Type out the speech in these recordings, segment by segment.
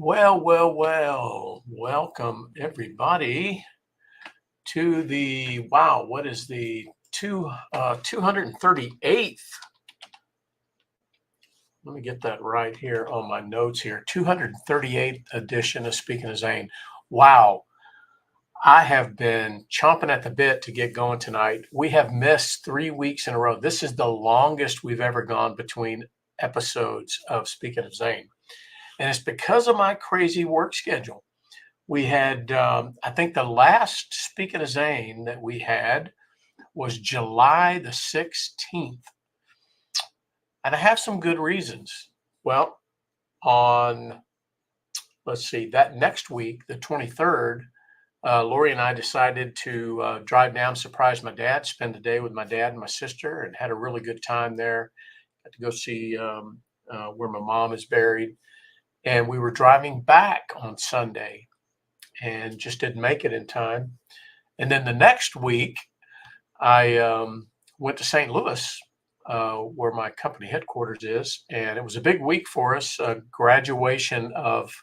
Well. Welcome everybody to the what is the 238th? Let me get that right here on my notes here. 238th edition of Speaking of Zane. Wow. I have been chomping at the bit to get going tonight. We have missed 3 weeks in a row. This is the longest we've ever gone between episodes of Speaking of Zane. And it's because of my crazy work schedule. We had, I think the last Speaking of Zane that we had was July the 16th. And I have some good reasons. Well, let's see, that next week, the 23rd, Lori and I decided to drive down, surprise my dad, spend the day with my dad and my sister, and had a really good time there. Got to go see where my mom is buried. And we were driving back on Sunday and just didn't make it in time. And then the next week, I went to St. Louis, where my company headquarters is, and it was a big week for us. Graduation of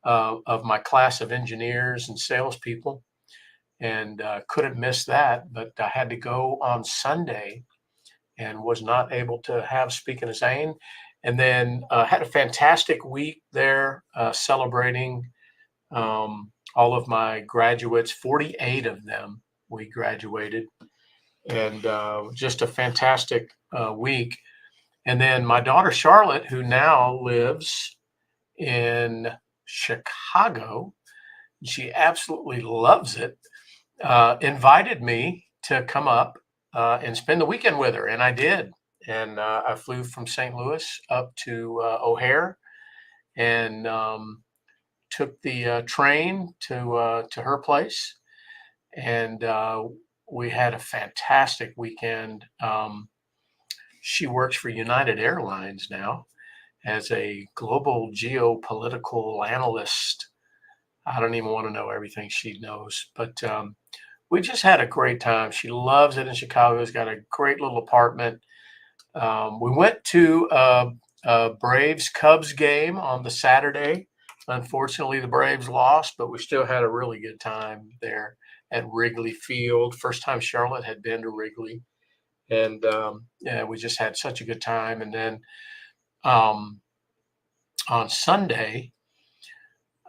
my class of engineers and salespeople, and couldn't miss that. But I had to go on Sunday, and was not able to have Speaking of Zane. And then had a fantastic week there, celebrating all of my graduates. 48 of them we graduated, and just a fantastic week. And then my daughter Charlotte, who now lives in Chicago, she absolutely loves it, invited me to come up and spend the weekend with her, and I did. And I flew from St. Louis up to O'Hare, and took the train to her place, and we had a fantastic weekend. She works for United Airlines now as a global geopolitical analyst. I don't even want to know everything she knows, but we just had a great time. She loves it in Chicago. Has got a great little apartment. We went to a Braves Cubs game on the Saturday. Unfortunately, the Braves lost, but we still had a really good time there at Wrigley Field. First time Charlotte had been to Wrigley, and yeah, we just had such a good time. And then on Sunday,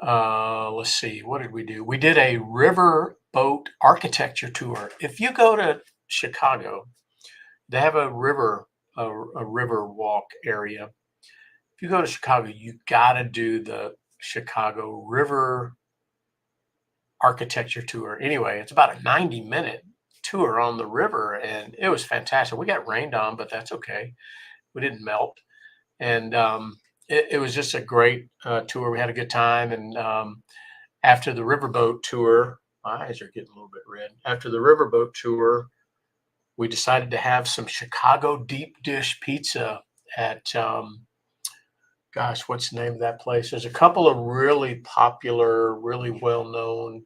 let's see, what did we do? We did a river boat architecture tour. If you go to Chicago, they have a river walk area. If you go to Chicago, you got to do the Chicago River architecture tour. Anyway, it's about a 90-minute tour on the river, and it was fantastic. We got rained on, but that's okay. We didn't melt. And it was just a great tour. We had a good time. And after the riverboat tour, my eyes are getting a little bit red. After the riverboat tour, we decided to have some Chicago deep dish pizza at, gosh, what's the name of that place? There's a couple of really popular, really well-known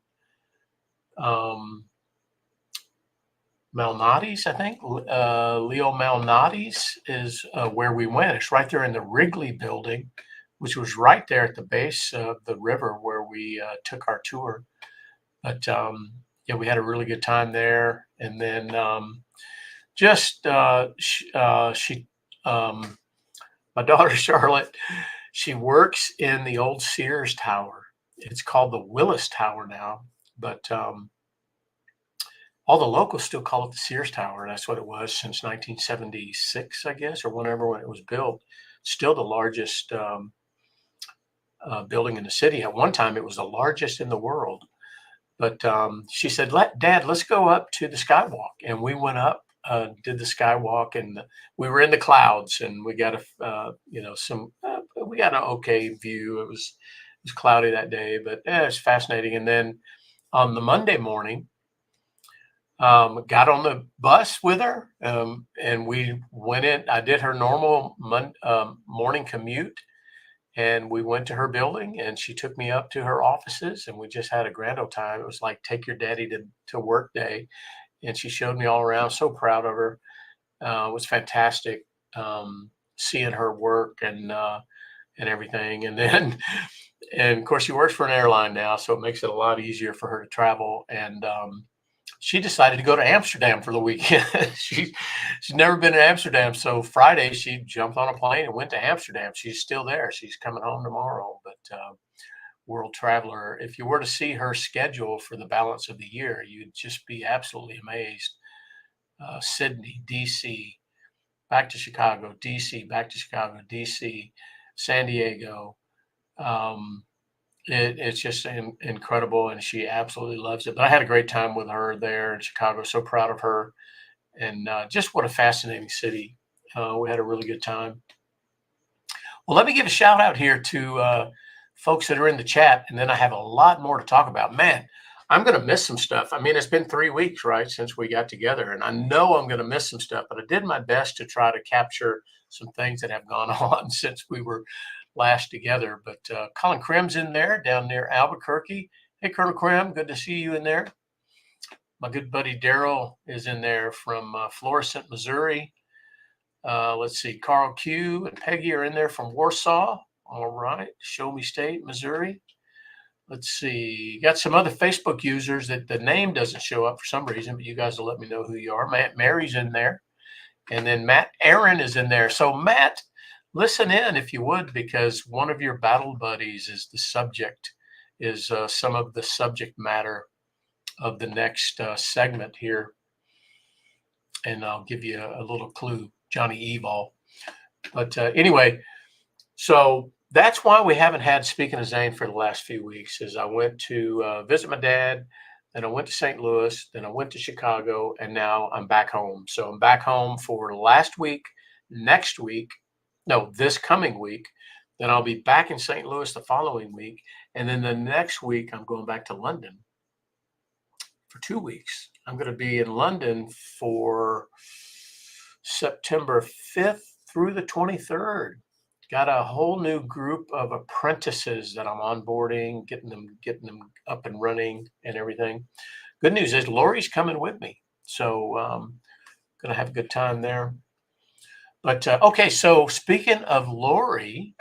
Malnati's, I think. Leo Malnati's is where we went. It's right there in the Wrigley building, which was right there at the base of the river where we took our tour. But yeah, we had a really good time there. And then my daughter Charlotte, she works in the old Sears Tower. It's called the Willis Tower now, but all the locals still call it the Sears Tower. That's what it was since 1976, I guess, or whenever when it was built. Still the largest building in the city. At one time, it was the largest in the world. But she said, Dad, let's go up to the skywalk. And we went up, did the skywalk, and we were in the clouds, and we got we got an okay view. It was cloudy that day, but it's fascinating. And then on the Monday morning, got on the bus with her, and we went in. I did her normal morning commute, and we went to her building, and she took me up to her offices, and we just had a grand old time. It was like take your daddy to work day, and she showed me all around. So proud of her. It was fantastic seeing her work, and and everything. And of course, she works for an airline now, so it makes it a lot easier for her to travel. And she decided to go to Amsterdam for the weekend. She's never been to Amsterdam, so Friday she jumped on a plane and went to Amsterdam. She's still there. She's coming home tomorrow. But world traveler. If you were to see her schedule for the balance of the year, you'd just be absolutely amazed. Sydney, DC, back to Chicago, DC, back to Chicago, DC, San Diego. It's just incredible, and she absolutely loves it. But I had a great time with her there in Chicago. So proud of her, and just what a fascinating city. We had a really good time. Well, let me give a shout out here to folks that are in the chat, and then I have a lot more to talk about. Man, I'm going to miss some stuff. I mean, it's been 3 weeks, right, since we got together, and I know I'm going to miss some stuff, but I did my best to try to capture some things that have gone on since we were last together. But Colin Krim's in there down near Albuquerque. Hey, Colonel Krim, good to see you in there. My good buddy Daryl is in there from Florissant, Missouri. Let's see, Carl Q and Peggy are in there from Warsaw. All right, Show Me State, Missouri. Let's see, got some other Facebook users that the name doesn't show up for some reason, but you guys will let me know who you are. Matt Mary's in there. And then Matt Aaron is in there. So Matt, listen in if you would, because one of your battle buddies is the subject, is some of the subject matter of the next segment here. And I'll give you a little clue, Johnny Evil. But anyway, so that's why we haven't had Speaking of Zane for the last few weeks, is I went to visit my dad, then I went to St. Louis, then I went to Chicago, and now I'm back home. So I'm back home for last week, next week, no, this coming week. Then I'll be back in St. Louis the following week. And then the next week, I'm going back to London for 2 weeks. I'm going to be in London for September 5th through the 23rd. Got a whole new group of apprentices that I'm onboarding, getting them up and running and everything. Good news is Lori's coming with me, so gonna have a good time there. But okay, so speaking of Lori,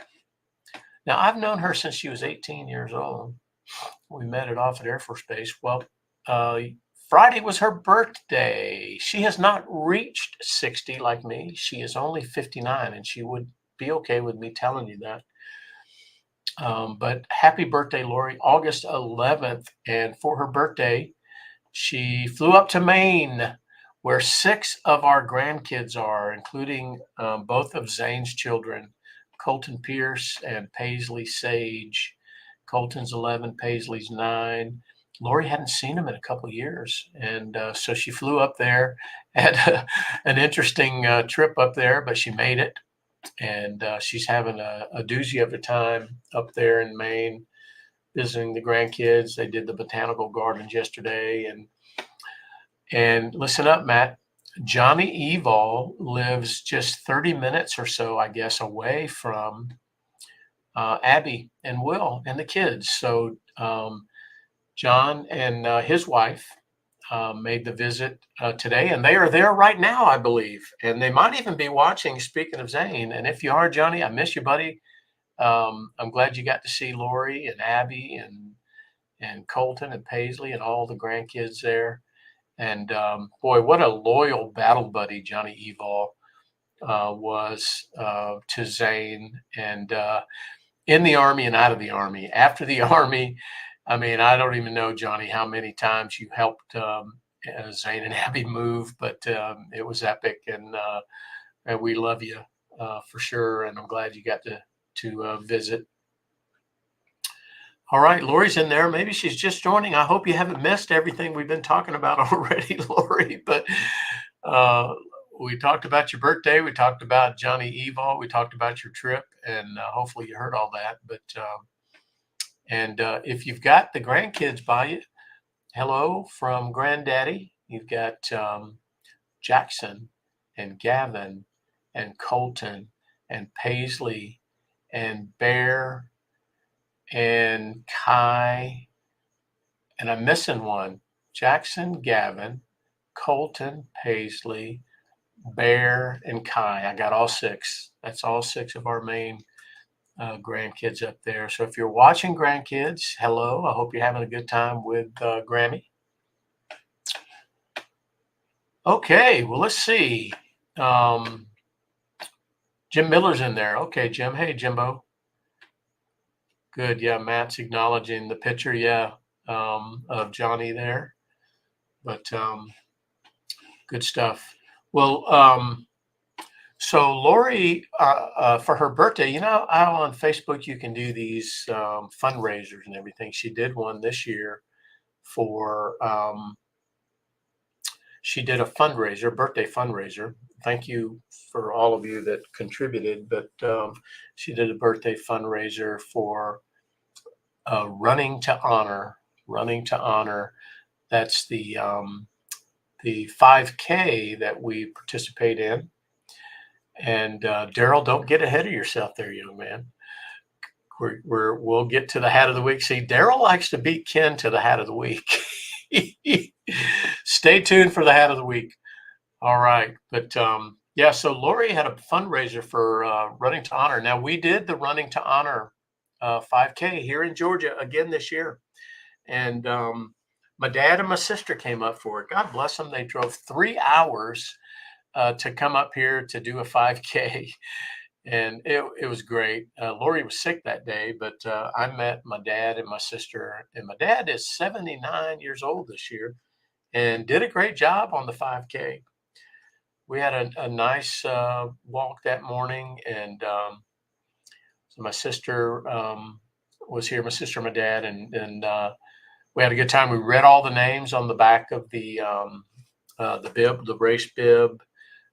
now I've known her since she was 18 years old. We met at Offutt Air Force Base. Well, Friday was her birthday. She has not reached 60 like me. She is only 59, and she would be okay with me telling you that. But happy birthday, Lori, August 11th. And for her birthday, she flew up to Maine, where 6 of our grandkids are, including both of Zane's children, Colton Pierce and Paisley Sage. Colton's 11, Paisley's 9. Lori hadn't seen him in a couple of years. And so she flew up there, had an interesting trip up there, but she made it. And she's having a doozy of a time up there in Maine, visiting the grandkids. They did the botanical gardens yesterday. And listen up, Matt. Johnny Evil lives just 30 minutes or so, I guess, away from Abby and Will and the kids. So John and his wife made the visit today, and they are there right now, I believe. And they might even be watching Speaking of Zane. And if you are, Johnny, I miss you, buddy. I'm glad you got to see Lori and Abby and Colton and Paisley and all the grandkids there. And boy, what a loyal battle buddy Johnny Evil was to Zane, and in the Army and out of the Army. After the Army, I mean, I don't even know, Johnny, how many times you helped Zane and Abby move, but it was epic, and we love you for sure. And I'm glad you got to visit. All right, Lori's in there. Maybe she's just joining. I hope you haven't missed everything we've been talking about already, Lori. But we talked about your birthday. We talked about Johnny Evil. We talked about your trip, and hopefully you heard all that. But if you've got the grandkids by you, hello from Granddaddy. You've got Jackson and Gavin and Colton and Paisley and Bear and Kai, and I'm missing one. Jackson, Gavin, Colton, Paisley, Bear, and Kai. I got all 6. That's all 6 of our main grandkids up there. So if you're watching, grandkids, hello. I hope you're having a good time with Grammy. Okay, well, let's see. Jim Miller's in there. Okay, Jim. Hey, Jimbo. Good. Yeah, Matt's acknowledging the picture. Yeah, of Johnny there. But good stuff. Well, so Lori, for her birthday, you know, how on Facebook you can do these fundraisers and everything. She did one this year for. She did a fundraiser, birthday fundraiser. Thank you for all of you that contributed. But she did a birthday fundraiser for Running to Honor. Running to Honor. That's the 5K that we participate in. And Daryl, don't get ahead of yourself there, young man. We'll get to the hat of the week. See, Daryl likes to beat Ken to the hat of the week. Stay tuned for the hat of the week. All right. But yeah, so Lori had a fundraiser for Running to Honor. Now, we did the Running to Honor 5K here in Georgia again this year. And my dad and my sister came up for it. God bless them. They drove 3 hours to come up here to do a 5K. And it was great. Lori was sick that day, but I met my dad and my sister. And my dad is 79 years old this year and did a great job on the 5K. We had a nice walk that morning. And so my sister was here, my sister and my dad. And we had a good time. We read all the names on the back of the bib, the race bib,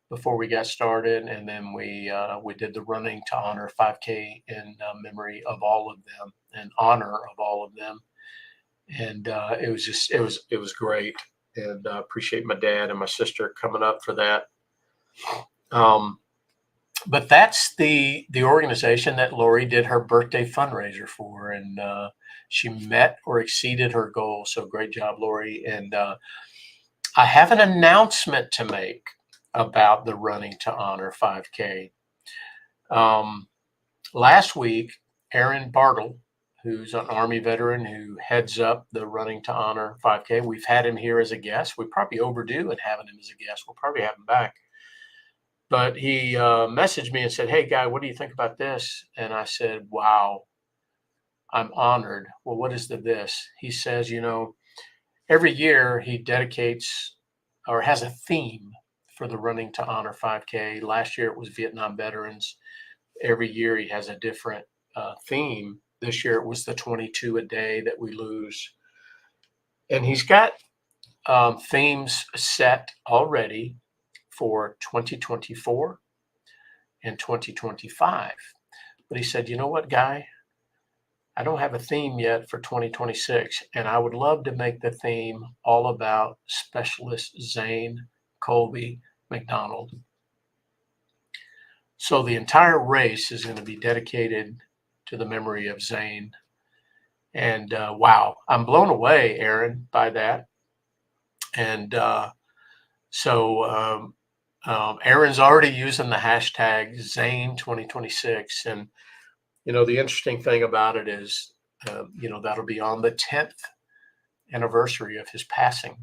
before we got started, and then we did the Running to Honor 5K in memory of all of them, in honor of all of them, and it was great, and appreciate my dad and my sister coming up for that. But that's the organization that Lori did her birthday fundraiser for, and she met or exceeded her goal. So great job, Lori. And I have an announcement to make about the Running to Honor 5K. Last week, Aaron Bartle, who's an Army veteran who heads up the Running to Honor 5K, we've had him here as a guest. We're probably overdue in having him as a guest. We'll probably have him back. But he messaged me and said, "Hey, Guy, what do you think about this?" And I said, "Wow, I'm honored." Well, what is this? He says, you know, every year he dedicates or has a theme for the Running to Honor 5K. Last year it was Vietnam veterans. Every year he has a different theme. This year it was the 22 a day that we lose. And he's got themes set already for 2024 and 2025. But he said, you know what, Guy? I don't have a theme yet for 2026, and I would love to make the theme all about Specialist Zane Colby McDonald. So the entire race is going to be dedicated to the memory of Zane. And wow, I'm blown away, Aaron, by that. And so Aaron's already using the hashtag Zane2026. And, you know, the interesting thing about it is, you know, that'll be on the 10th anniversary of his passing.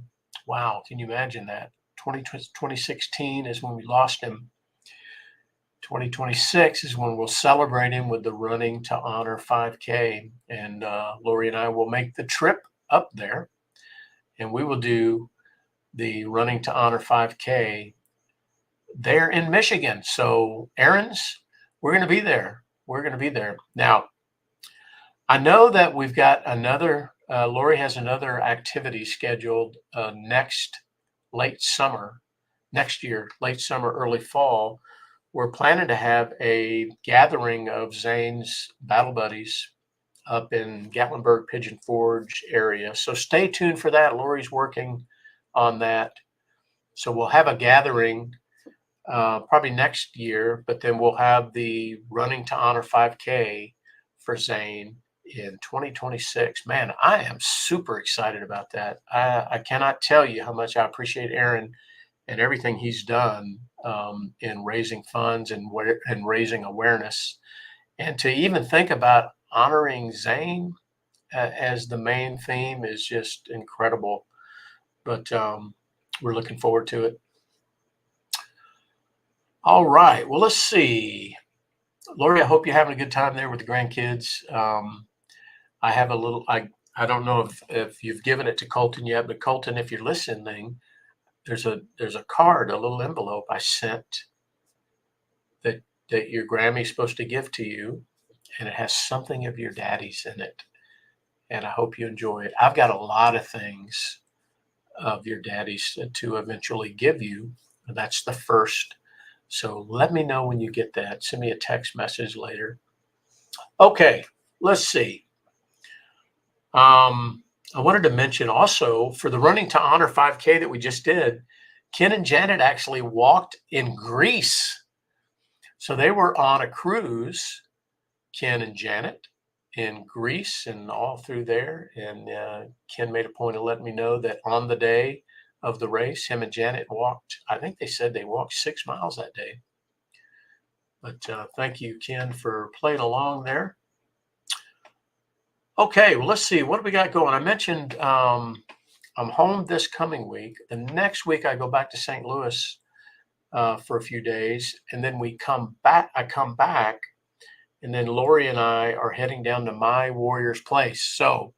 Wow, can you imagine that? 2016 is when we lost him. 2026 is when we'll celebrate him with the Running to Honor 5K. And Lori and I will make the trip up there, and we will do the Running to Honor 5K there in Michigan. So, Aaron's, we're going to be there. We're going to be there. Now, I know that we've got another, Lori has another activity scheduled next year, late summer, early fall. We're planning to have a gathering of Zane's battle buddies up in Gatlinburg, Pigeon Forge area. So stay tuned for that. Lori's working on that. So we'll have a gathering probably next year, but then we'll have the Running to Honor 5K for Zane in 2026. Man, I am super excited about that. I cannot tell you how much I appreciate Aaron and everything he's done in raising funds and raising awareness. And to even think about honoring Zane as the main theme is just incredible. But we're looking forward to it. All right. Well, let's see. Lori, I hope you're having a good time there with the grandkids. I have a little, I don't know if you've given it to Colton yet, but Colton, if you're listening, there's a card, a little envelope I sent that your Grammy's supposed to give to you, and it has something of your daddy's in it. And I hope you enjoy it. I've got a lot of things of your daddy's to eventually give you. And that's the first. So let me know when you get that. Send me a text message later. Okay, let's see. I wanted to mention also for the Running to Honor 5K that we just did, Ken and Janet actually walked in Greece. So they were on a cruise, Ken and Janet, in Greece and all through there. And Ken made a point of letting me know that on the day of the race, him and Janet walked, I think they said they walked 6 miles that day. But thank you, Ken, for playing along there. Okay, well, let's see. What do we got going? I mentioned I'm home this coming week. The next week, I go back to St. Louis for a few days. And then we come back. I come back. And then Lori and I are heading down to My Warrior's Place. So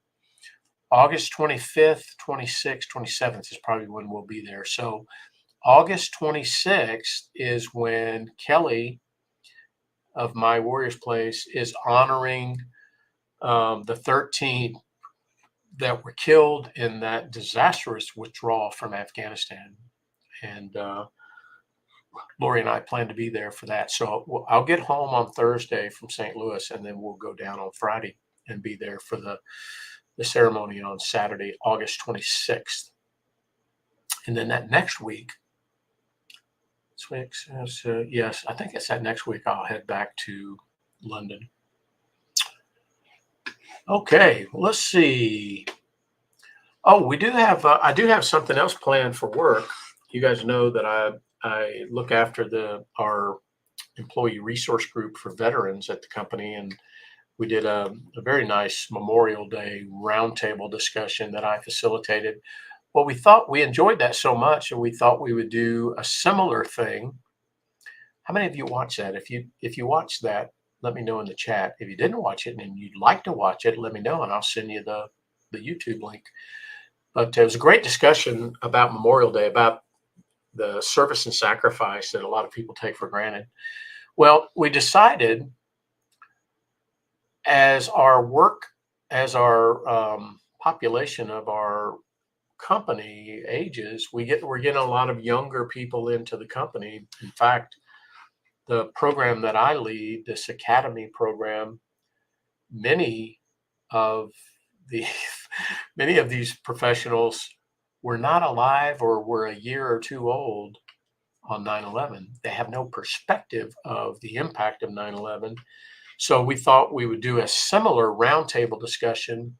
August 25th, 26th, 27th is probably when we'll be there. So August 26th is when Kelly of My Warrior's Place is honoring the 13 that were killed in that disastrous withdrawal from Afghanistan. And Lori and I plan to be there for that. So I'll get home on Thursday from St. Louis, and then we'll go down on Friday and be there for the ceremony on Saturday, August 26th. And then that next week, yes, I think it's that next week I'll head back to London. Okay, let's see. Oh, we do have, I do have something else planned for work. You guys know that I look after our employee resource group for veterans at the company, and we did a very nice Memorial Day roundtable discussion that I facilitated. Well, we enjoyed that so much, and we thought we would do a similar thing. How many of you watched that? If you watched that, let me know in the chat. If you didn't watch it and you'd like to watch it, let me know, and I'll send you the YouTube link. But it was a great discussion about Memorial Day, about the service and sacrifice that a lot of people take for granted. Well, we decided as our population of our company ages, we're getting a lot of younger people into the company. In fact, the program that I lead, this academy program, many of these professionals were not alive or were a year or two old on 9/11. They have no perspective of the impact of 9/11. So we thought we would do a similar roundtable discussion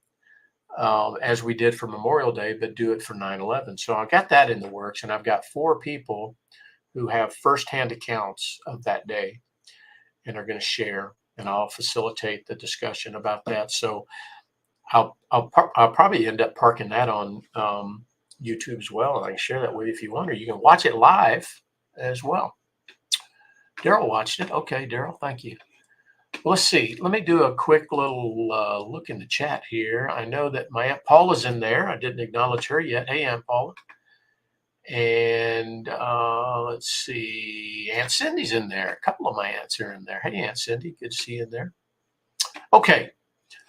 as we did for Memorial Day, but do it for 9/11. So I got that in the works, and I've got 4 people who have firsthand accounts of that day and are going to share, and I'll facilitate the discussion about that. So I'll probably end up parking that on YouTube as well, and I can share that with you if you want, or you can watch it live as well. Daryl watched it. Okay, Daryl, thank you. Well, let's see. Let me do a quick little look in the chat here. I know that my Aunt Paula's in there. I didn't acknowledge her yet. Hey, Aunt Paula. And let's see. Aunt Cindy's in there. A couple of my aunts are in there. Hey, Aunt Cindy. Good to see you in there. Okay.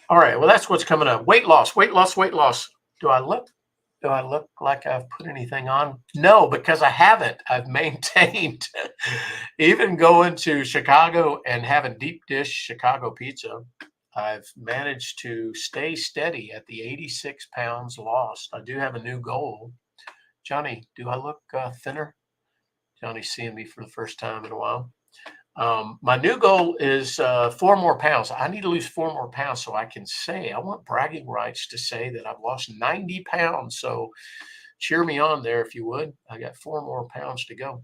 All right. Well, that's what's coming up. Weight loss, weight loss, weight loss. Do I look like I've put anything on? No, because I haven't. I've maintained. Even going to Chicago and having deep dish Chicago pizza, I've managed to stay steady at the 86 pounds lost. I do have a new goal. Johnny, do I look thinner? Johnny's seeing me for the first time in a while. My new goal is 4 more pounds. I need to lose 4 more pounds so I can say, I want bragging rights to say that I've lost 90 pounds. So cheer me on there if you would. I got 4 more pounds to go.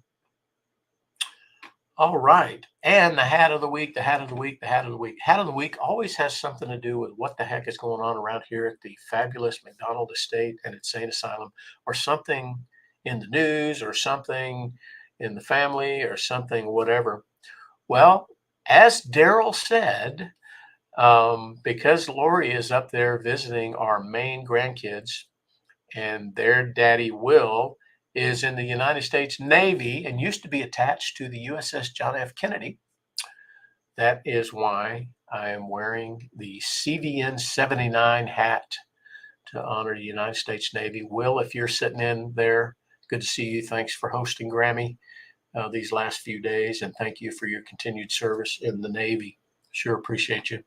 All right. And the hat of the week, the hat of the week, the hat of the week. Hat of the week always has something to do with what the heck is going on around here at the fabulous McDonald Estate and Insane Asylum, or something in the news, or something in the family, or something, whatever. Well, as Daryl said, because Lori is up there visiting our Maine grandkids, and their daddy Will is in the United States Navy and used to be attached to the USS John F. Kennedy. That is why I am wearing the CVN 79 hat to honor the United States Navy. Will, if you're sitting in there, good to see you. Thanks for hosting Grammy these last few days, and thank you for your continued service in the Navy. Sure appreciate you.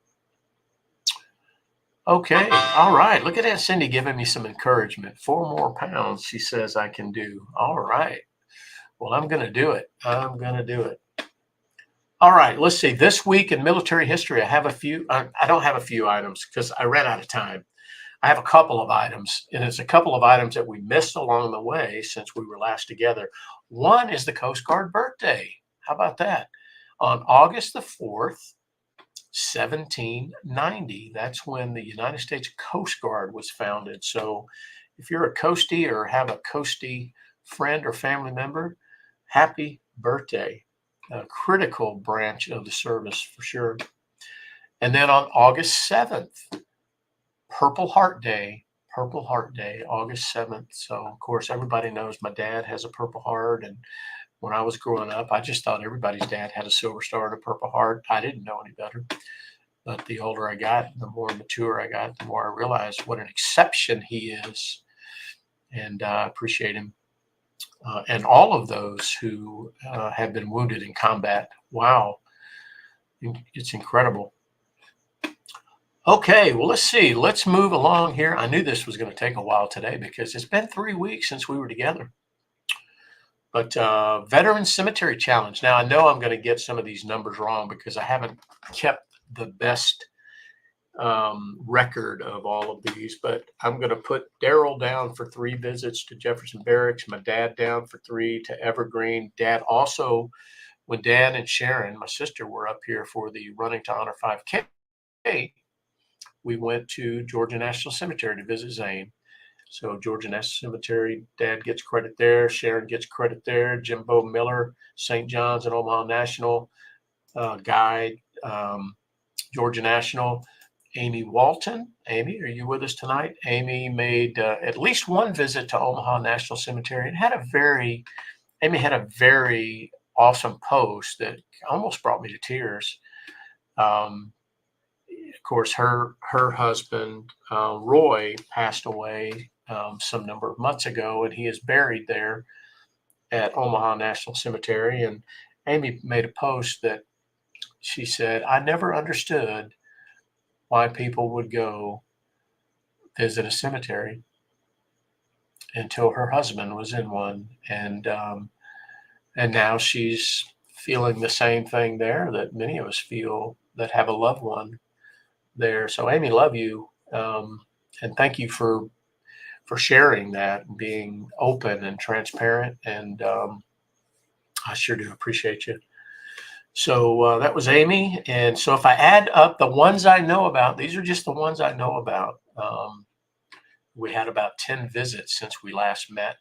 Okay, all right. Look at that, Cindy giving me some encouragement. 4 more pounds, she says I can do. All right. Well, I'm going to do it. I'm going to do it. All right, let's see. This week in military history, I have a few. I don't have a few items because I ran out of time. I have a couple of items, and it's a couple of items that we missed along the way since we were last together. One is the Coast Guard birthday. How about that? On August the 4th, 1790, that's when the United States Coast Guard was founded. So if you're a coastie or have a coastie friend or family member, happy birthday. A critical branch of the service for sure. And then on August 7th, Purple Heart Day, August 7th. So, of course, everybody knows my dad has a Purple Heart. And when I was growing up, I just thought everybody's dad had a Silver Star and a Purple Heart. I didn't know any better. But the older I got, the more mature I got, the more I realized what an exception he is. And I appreciate him. And all of those who have been wounded in combat. Wow. It's incredible. Okay, well, let's see. Let's move along here. I knew this was going to take a while today because it's been 3 weeks since we were together. But Veteran Cemetery Challenge. Now, I know I'm going to get some of these numbers wrong because I haven't kept the best record of all of these, but I'm going to put Daryl down for 3 visits to Jefferson Barracks, my dad down for 3 to Evergreen. Dad also, when Dad and Sharon, my sister, were up here for the Running to Honor 5K, we went to Georgia National Cemetery to visit Zane. So Georgia National Cemetery, Dad gets credit there, Sharon gets credit there, Jimbo Miller, St. John's and Omaha National, Guy, Georgia National. Amy Walton. Amy, are you with us tonight? Amy made at least 1 visit to Omaha National Cemetery and Amy had a very awesome post that almost brought me to tears. Of course, her husband, Roy, passed away some number of months ago, and he is buried there at Omaha National Cemetery. And Amy made a post that she said, I never understood why people would go visit a cemetery until her husband was in one. And now she's feeling the same thing there that many of us feel that have a loved one there. So Amy, love you. And thank you for sharing that and being open and transparent. And I sure do appreciate you. So that was Amy. And so if I add up the ones I know about, these are just the ones I know about. We had about 10 visits since we last met,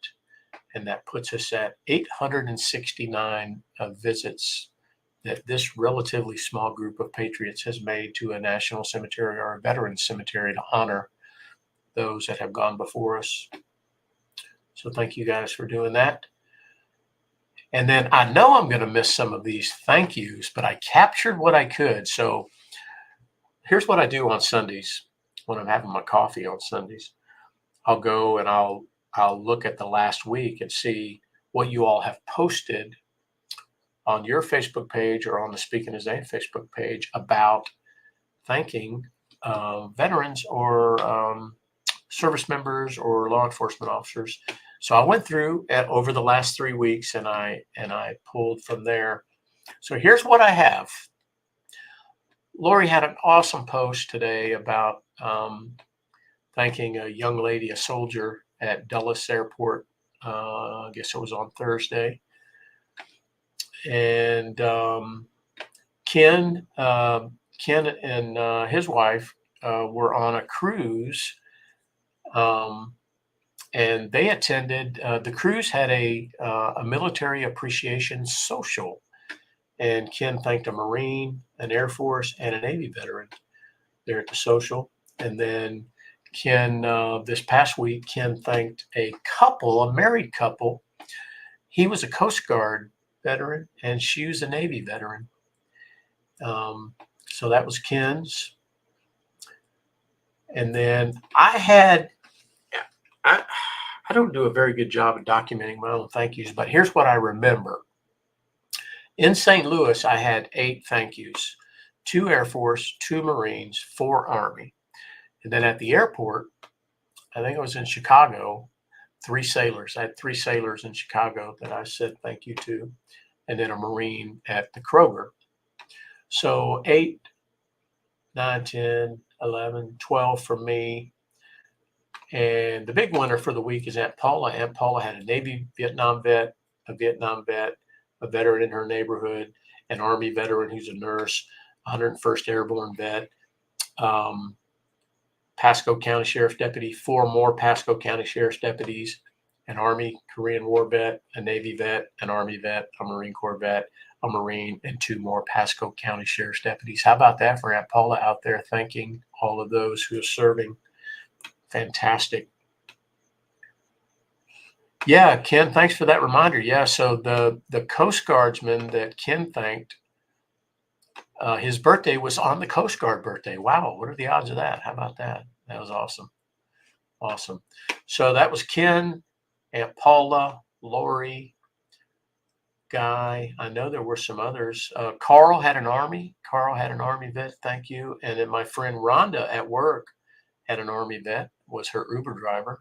and that puts us at 869 visits that this relatively small group of patriots has made to a national cemetery or a veteran cemetery to honor those that have gone before us. So thank you guys for doing that. And then I know I'm going to miss some of these thank yous, but I captured what I could. So here's what I do on Sundays when I'm having my coffee on Sundays. I'll go and I'll look at the last week and see what you all have posted on your Facebook page or on the Speaking to Zane Facebook page about thanking veterans or service members or law enforcement officers. So I went through over the last 3 weeks and I pulled from there. So here's what I have. Lori had an awesome post today about thanking a young lady, a soldier at Dulles Airport. I guess it was on Thursday. And Ken and his wife were on a cruise, and they attended. The cruise had a military appreciation social, and Ken thanked a Marine, an Air Force, and a Navy veteran there at the social. And then Ken, this past week, Ken thanked a married couple. He was a Coast Guard veteran, and she was a Navy veteran. So that was Ken's. And then I don't do a very good job of documenting my own thank yous, but here's what I remember. In St. Louis, I had 8 thank yous, 2 Air Force, 2 Marines, 4 Army. And then at the airport, I think it was in Chicago, 3 sailors. I had 3 sailors in Chicago that I said thank you to, and then a Marine at the Kroger. So 8, 9, 10, 11, 12 for me. And the big winner for the week is Aunt Paula. Aunt Paula had a Navy Vietnam vet, a veteran in her neighborhood, an Army veteran who's a nurse, 101st Airborne vet, Pasco County Sheriff's Deputy, 4 more Pasco County Sheriff's Deputies, an Army Korean War vet, a Navy vet, an Army vet, a Marine Corps vet, a Marine, and 2 more Pasco County Sheriff's Deputies. How about that for Aunt Paula out there thanking all of those who are serving? Fantastic. Yeah, Ken, thanks for that reminder. Yeah, so the Coast Guardsman that Ken thanked, his birthday was on the Coast Guard birthday. Wow, what are the odds of that? How about that? That was awesome. Awesome. So that was Ken, Aunt Paula, Lori, Guy. I know there were some others. Carl had an Army vet. Thank you. And then my friend Rhonda at work had an Army vet, was her Uber driver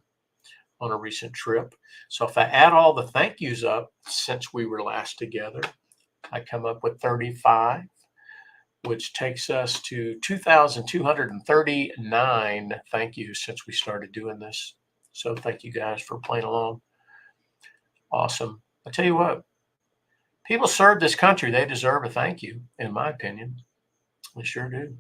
on a recent trip. So if I add all the thank yous up since we were last together, I come up with 35, which takes us to 2,239 thank yous since we started doing this. So thank you guys for playing along. Awesome. I tell you what, people serve this country. They deserve a thank you, in my opinion. They sure do.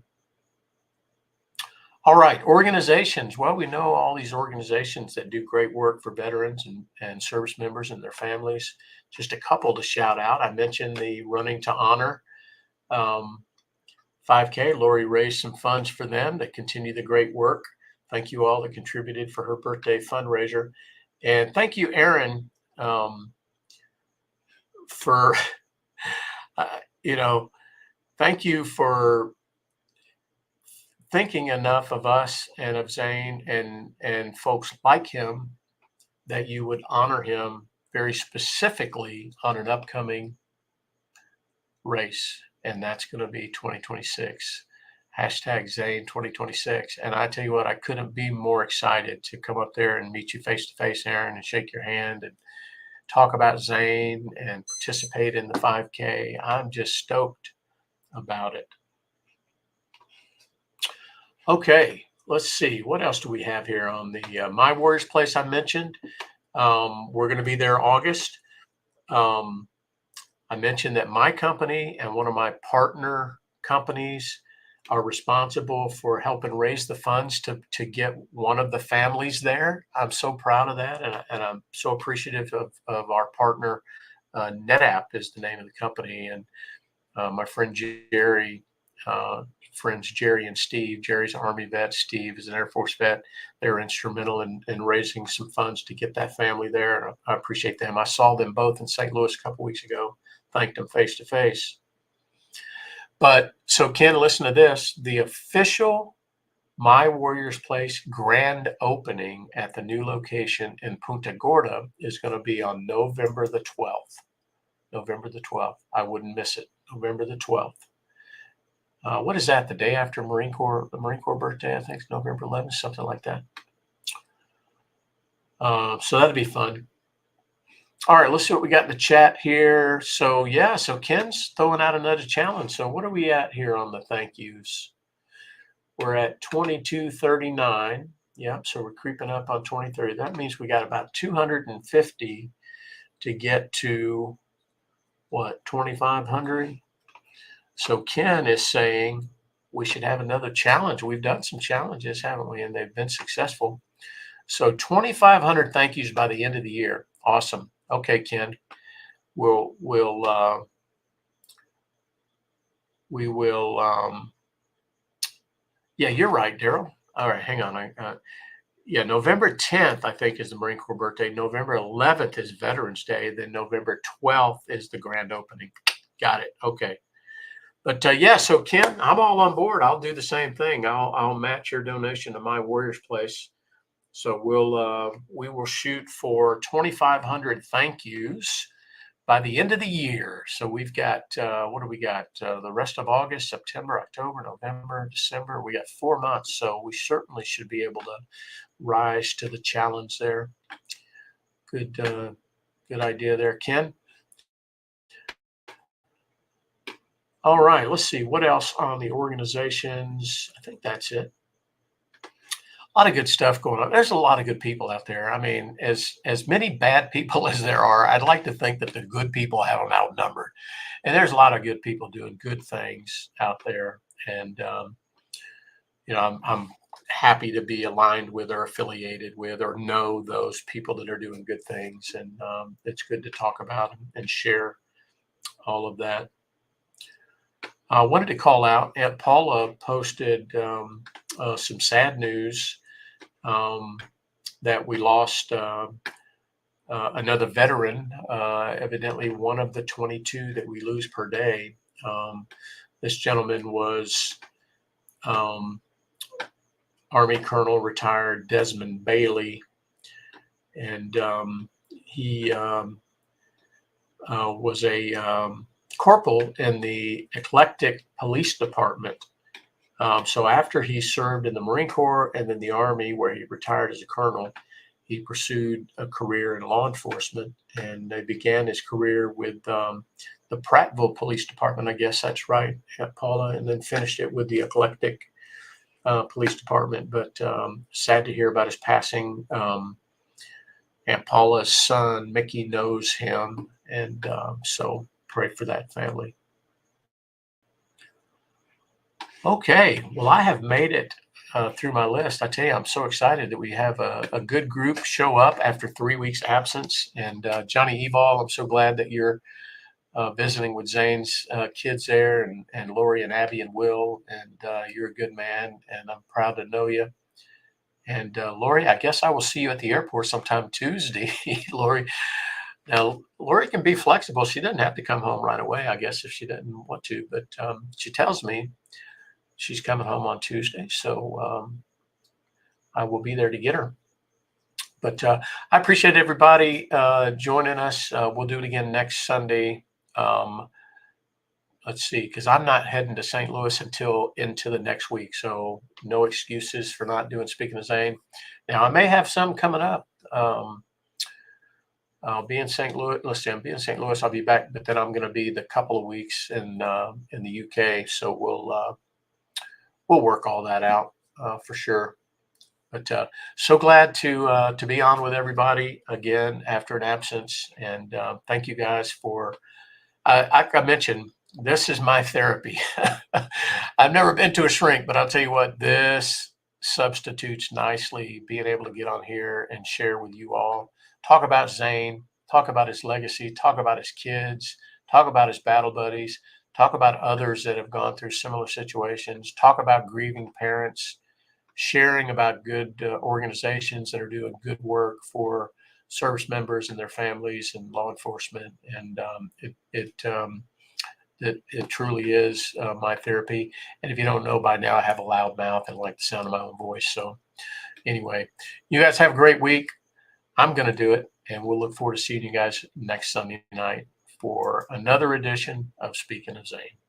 All right, organizations. Well, we know all these organizations that do great work for veterans and service members and their families. Just a couple to shout out. I mentioned the Running to Honor 5K. Lori raised some funds for them to continue the great work. Thank you all that contributed for her birthday fundraiser. And thank you, Aaron, for, thank you for thinking enough of us and of Zane and folks like him that you would honor him very specifically on an upcoming race. And that's going to be 2026. Hashtag Zane 2026. And I tell you what, I couldn't be more excited to come up there and meet you face to face, Aaron, and shake your hand and talk about Zane and participate in the 5K. I'm just stoked about it. Okay, let's see. What else do we have here on the My Warriors Place I mentioned? We're going to be there August. I mentioned that my company and one of my partner companies are responsible for helping raise the funds to get one of the families there. I'm so proud of that, and I'm so appreciative of our partner. NetApp is the name of the company, and my friend Jerry, friends Jerry and Steve. Jerry's an Army vet. Steve is an Air Force vet. They were instrumental in raising some funds to get that family there, and I appreciate them. I saw them both in St. Louis a couple weeks ago. Thanked them face to face. But so Ken, listen to this. The official My Warriors Place grand opening at the new location in Punta Gorda is going to be on November the 12th. November the 12th. I wouldn't miss it. November the 12th. What is that? The day after the Marine Corps birthday? I think it's November 11th, something like that. So that'd be fun. All right, let's see what we got in the chat here. So yeah, so Ken's throwing out another challenge. So what are we at here on the thank yous? We're at 2239. Yep, so we're creeping up on 2030. That means we got about 250 to get to what, 2,500? So Ken is saying we should have another challenge. We've done some challenges, haven't we? And they've been successful. So 2,500 thank yous by the end of the year. Awesome. Okay, Ken. We will yeah, you're right, Daryl. All right, hang on. Yeah, November 10th, I think, is the Marine Corps birthday. November 11th is Veterans Day. Then November 12th is the grand opening. Got it. Okay. But yeah, so Ken, I'm all on board. I'll do the same thing. I'll match your donation to My Warriors Place. So we will shoot for 2,500 thank yous by the end of the year. So we've got what do we got? The rest of August, September, October, November, December. We got 4 months, so we certainly should be able to rise to the challenge there. Good idea there, Ken. All right, let's see what else on the organizations. I think that's it. A lot of good stuff going on. There's a lot of good people out there. I mean, as many bad people as there are, I'd like to think that the good people have them outnumbered. And there's a lot of good people doing good things out there. And I'm happy to be aligned with or affiliated with or know those people that are doing good things. And it's good to talk about and share all of that. I wanted to call out, Aunt Paula posted some sad news that we lost another veteran, evidently one of the 22 that we lose per day. This gentleman was Army Colonel retired Desmond Bailey, and he was a corporal in the Eclectic Police Department. So after he served in the Marine Corps and then the Army, where he retired as a colonel, he pursued a career in law enforcement, and he began his career with the Prattville Police Department. I guess that's right, Paula, and then finished it with the Eclectic Police Department. But sad to hear about his passing. Aunt Paula's son, Mickey, knows him, and so pray for that family. Okay, well, I have made it through my list. I tell you, I'm so excited that we have a good group show up after 3 weeks absence. And Johnny Evol, I'm so glad that you're visiting with Zane's kids there, and Lori and Abby and Will, and you're a good man, and I'm proud to know you. And Lori, I guess I will see you at the airport sometime Tuesday. Lori, now Lori can be flexible. She doesn't have to come home right away, I guess, if she doesn't want to. But she tells me she's coming home on Tuesday, so I will be there to get her. But I appreciate everybody joining us. We'll do it again next Sunday. Let's see, because I'm not heading to St. Louis until into the next week, so no excuses for not doing Speaking of Zane. Now, I may have some coming up. I'll be in St. Louis. Let's see, I'll be in St. Louis. I'll be back, but then I'm going to be the couple of weeks in the UK, so we'll work all that out for sure. But so glad to be on with everybody again after an absence, and thank you guys for. Like I mentioned, this is my therapy. I've never been to a shrink, but I'll tell you what, this substitutes nicely being able to get on here and share with you all, talk about Zane, talk about his legacy, talk about his kids, talk about his battle buddies, talk about others that have gone through similar situations, talk about grieving parents, sharing about good organizations that are doing good work for service members and their families and law enforcement. And it truly is my therapy. And if you don't know by now, I have a loud mouth and like the sound of my own voice. So anyway, you guys have a great week. I'm going to do it. And we'll look forward to seeing you guys next Sunday night for another edition of Speaking of Zane.